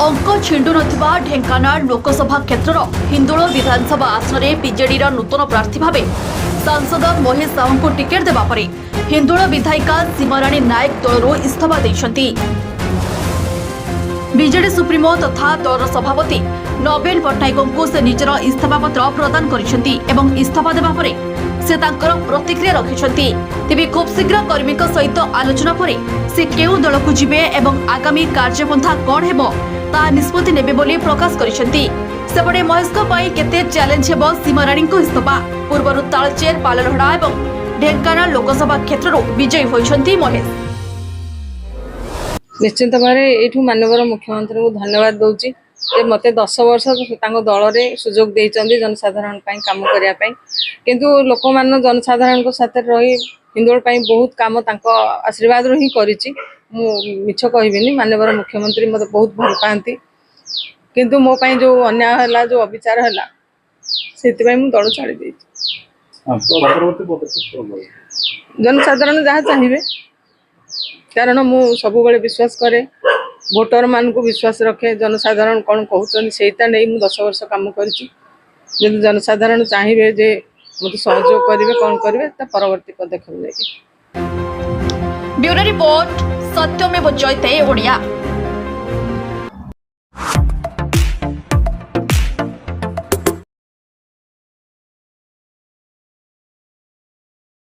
अंक छिंडु नथिबा ढेंकानाल लोकसभा क्षेत्र हिंदोल विधानसभा आसन में बीजेडी नूतन प्रार्थी भाव सांसद महेश साहू को टिकेट देवा पर हिंदोल विधायिका सीमाराणी नायक दलरू इस्तीफा देइछंती। बीजेडी सुप्रीमो तथा दल सभापति नवीन पट्टनायक को से निजर इस्तीफा पत्र प्रदान करिसेंती एवं इस्तीफा देवा पर से तांकर प्रतिक्रिया रखिछंती। तेबे खूब शीघ्र कर्मी सहित आलोचना पर से केउ दल को जिबे एवं आगामी कार्यपंथा कौन हेबो ता निष्पत्ति नेबे बोली प्रकाश करिसेंती। सेपटे महेश केते चैलेंज हेबो सीमाराणी को इस्तीफा पूर्वरु तालचेर पालरहड़ा एवं ढेंकानाल लोकसभा क्षेत्र विजयी होइछंती महेश। निश्चित भाव ये माननीय मुख्यमंत्री को धन्यवाद दूची मत 10 वर्ष दल में सुजोग देते जनसाधारण काम करने किंतु लोक मान जनसाधारण को साथ रही हिंदोल बहुत काम आशीर्वाद रू ही करी मिछ कहबी माननीय मुख्यमंत्री मत बहुत भल पाती किंतु मो जो अन्याय है जो अविचार है से दल छाड़ी जनसाधारण जहाँ चाहिए कारण मु सब विश्वास करे भोटर मान को विश्वास रखे जनसाधारण कौन कहते से नहीं 10 वर्ष काम कर जनसाधारण चाहिए जे मत सहयोग करेंगे कौन करेंगे परवर्ती पदक्षेप लेके। ब्यूरो रिपोर्ट सत्यमेव जयते ओडिया।